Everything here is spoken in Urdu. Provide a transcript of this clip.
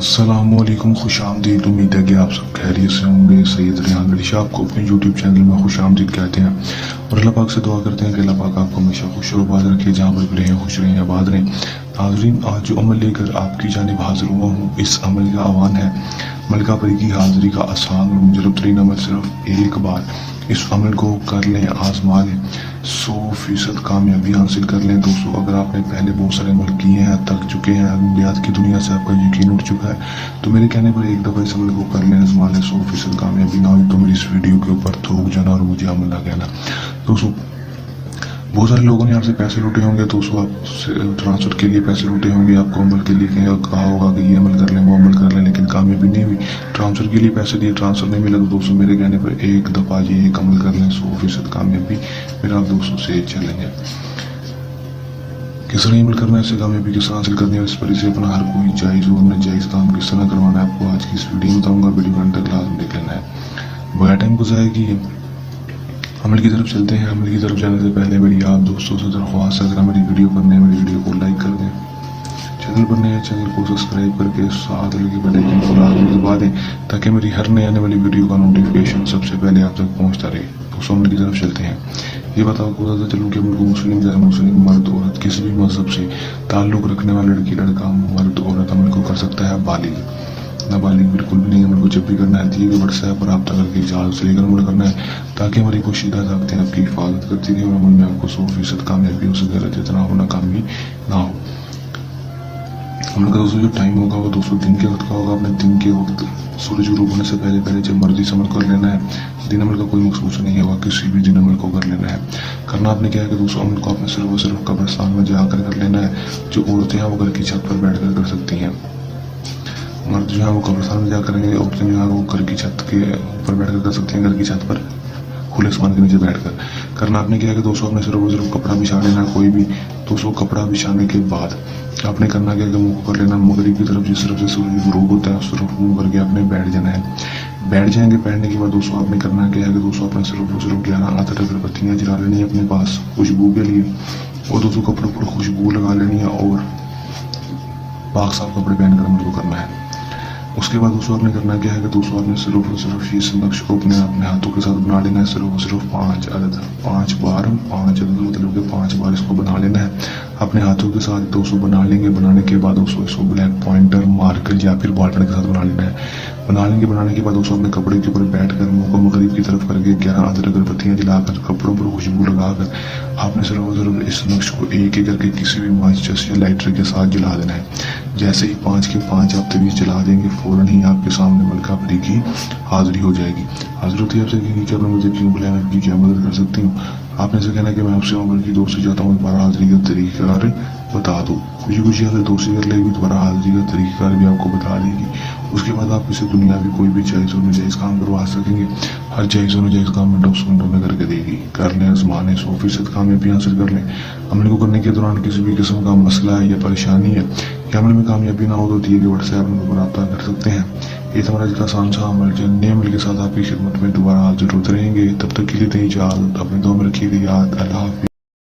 السلام علیکم، خوش آمدید۔ امید ہے کہ آپ سب خیریت سے ہوں گے۔ سید ریحان گڑی شاہ آپ کو اپنے یوٹیوب چینل میں خوش آمدید کہتے ہیں اور اللہ پاک سے دعا کرتے ہیں کہ اللہ پاک آپ کو ہمیشہ خوش و آباد رکھے، جہاں پر بھی رہیں خوش رہیں آباد رہیں۔ ناظرین، آج جو عمل لے کر آپ کی جانب حاضر ہوا ہوں، اس عمل کا عنوان ہے ملکہ پری کی حاضری کا آسان اور مجرب ترین عمل۔ صرف ایک بار اس عمل کو کر لیں، آزما لیں، 100% کامیابی حاصل کر لیں۔ دوستو، اگر آپ نے پہلے بہت سارے عمل کیے ہیں، تھک چکے ہیں، بیات کی دنیا سے آپ کا یقین اٹھ چکا ہے، تو میرے کہنے پر ایک دفعہ اس عمل کو کر لیں، آزما لیں، 100% کامیابی نہ ہوئی تو میری اس ویڈیو کے اوپر تھوک جانا اور مجھے عمل نہ کہنا۔ دوستو، بہت سارے لوگوں نے آپ سے پیسے لوٹے ہوں گے، دوستو آپ سے ٹرانسفر کے لیے پیسے لوٹے ہوں گے، آپ کو عمل کے لیے کہا ہوگا کہ یہ عمل کر لیں، وہ عمل کر لیں، لیکن کامیابی نہیں ہوئی۔ ٹرانسفر کے لیے پیسے دیے، ٹرانسفر نہیں ملا، تو دوستو میرے کہنے پر ایک دفعہ یہ ایک عمل کر لیں، 100% کامیابی میرا آپ دوستوں سے چیلنج ہے۔ کس طرح عمل کرنا ہے، اس سے کامیابی کس طرح حاصل کرنی ہے، اس پر اسے اپنا ہر کوئی جائز اور ناجائز کام کس طرح کروانا ہے، آپ کو آج کی اس ویڈیو میں بتاؤں گا۔ ویڈیو کا تک لازم دیکھ لینا ہے، بغیر ٹائم گزارے کیے عمل کی طرف چلتے ہیں۔ عمل کی طرف جانے سے پہلے میری آپ دوستوں سے درخواست ہے، اگر میری ویڈیو پر نئے، میری ویڈیو کو لائک کر دیں، چینل پر نئے چینل کو سبسکرائب کر کے ساتھ لگے بیل آئکن کو لازمی دبا دیں تاکہ میری ہر نئے آنے والی ویڈیو کا نوٹیفیکیشن سب سے پہلے آپ تک پہنچتا رہے۔ دوستوں، عمل کی طرف چلتے ہیں۔ یہ بتاؤ کو بتاتا چلوں کہ ملک مسلم غیر مسلم، مرد عورت، کسی بھی مذہب سے تعلق رکھنے والا لڑکی لڑکا، مرد عورت عمل کو کر سکتا ہے۔ بالغ نابالغ بالکل بھی نہیں۔ عمل کو جب بھی کرنا ہے دیے گئے واٹس ایپ پر رابطہ کر کے اجازت لے کر عمل کرنا ہے تاکہ ہماری پوشیدہ طاقتیں آپ کی حفاظت کرتی رہیں اور عمل میں آپ کو 100% کامیابی ہو سکے، جتنا ہو ناکامی نہ ہو۔ عمل کا دوستوں جو ٹائم ہوگا وہ دوستوں دن کے وقت کا ہوگا۔ اپنے دن کے وقت سورج غروب ہونے سے پہلے جب مرضی سے عمل کر لینا ہے۔ دن عمل کا کوئی مخصوص نہیں ہوگا، کسی بھی دن عمل کو کر لینا ہے۔ کرنا آپ نے کیا ہے کہ دوستوں عمل کو آپ نے صرف اور صرف قبرستان میں جا کر لینا ہے۔ جو عورتیں ہیں وہ گھر کی چھت پر بیٹھ کر سکتی ہیں، مرد جو ہے وہ قبرستان میں جا کریں گے، عورتیں جو ہے وہ گھر کی چھت کے اوپر بیٹھ کر سکتی ہیں، گھر کی چھت پر کھلے آسمان کے نیچے بیٹھ کر۔ کرنا آپ نے کیا ہے کہ دوستوں آپ نے صرف اور صرف کپڑا بچھا لینا ہے، کوئی بھی۔ دوستوں کپڑا بچھانے کے بعد آپ نے کرنا کیا ہے کہ منہ کو کر لینا مغرب کی طرف، جس طرف سے سورج غروب ہوتا ہے اس طرف منہ کر کے آپ نے بیٹھ جانا ہے۔ بیٹھ جائیں گے، بیٹھنے کے بعد دوستوں آپ نے کرنا کیا ہے کہ دوستوں آپ نے صرف اور صرف 11 عطر اگربتیاں جلا لینی ہے اپنے پاس خوشبو کے لیے، اور دوستوں کپڑوں پر خوشبو لگا لینی ہے اور پاک صاف کپڑے پہن کر عمل کو کرنا ہے۔ اس کے بعد دوستوں آپ نے کرنا کیا ہے کہ دوستوں آپ نے صرف اور صرف اس نقش کو اپنے ہاتھوں کے ساتھ بنا لینا ہے، صرف اور صرف 5 عدد، 5 بار، 5 عدد مطلب کہ 5 بار اس کو بنا لینا ہے اپنے ہاتھوں کے ساتھ۔ دوستوں بنا لیں گے، بنانے کے بعد دوستوں اس کو بلیک پوائنٹر، مارکر یا پھر بال پین کے ساتھ بنا لینا ہے۔ بنانے کے بعد دوستوں اپنے کپڑے کے اوپر بیٹھ کر منہ کو مغرب کی طرف کر کے 11 عطر اگربتیاں جلا کر کپڑوں پر خوشبو لگا کر آپ نے صرف اور صرف اس نقش کو ایک ایک کر کے کسی بھی ماچس یا لائٹر کے ساتھ جلا دینا ہے۔ جیسے ہی 5 کے 5 آپ تبھی جلا دیں گے، فوراً ہی آپ کے سامنے ملکہ پری کی حاضری ہو جائے گی۔ حاضر ہوتی ہے آپ سے کہیں کہ آپ نے مجھے کیوں بلایا، میں آپ کی کیا مدد کر سکتی ہوں؟ آپ نے سے کہنا کہ میں آپ سے عمر کی دوستی چاہتا ہوں، دوبارہ حاضری کا طریقہ کار بتا دو۔ خوشی خوشی آپ سے دوستی کر لے گی، دوبارہ حاضری کا طریقہ کار بھی آپ کو بتا دے گی۔ اس کے بعد آپ اسے دنیاوی کوئی بھی جائز اور ناجائز کام کروا سکیں گے، ہر جائز اور ناجائز کام منٹوں سیکنڈوں میں کر کے دے گی۔ کر لیں، آزمائیں، 100% کامیابی حاصل کر لیں۔ عمل کو کرنے کے دوران کسی بھی قسم کا مسئلہ ہے یا پریشانی ہے کہ عمل میں کامیابی نہ ہو تو دیے گئے واٹس ایپ نمبر پر رابطہ کر سکتے ہیں۔ یہ ہمارا آج کا آسان سا عمل، نئے عمل کے ساتھ آپ کی خدمت میں دوبارہ حاضر ہوتے رہیں گے۔ تب تک کے لیے اجازت، اپنے دعا میں رکھیے گا یاد۔ اللہ حافظ۔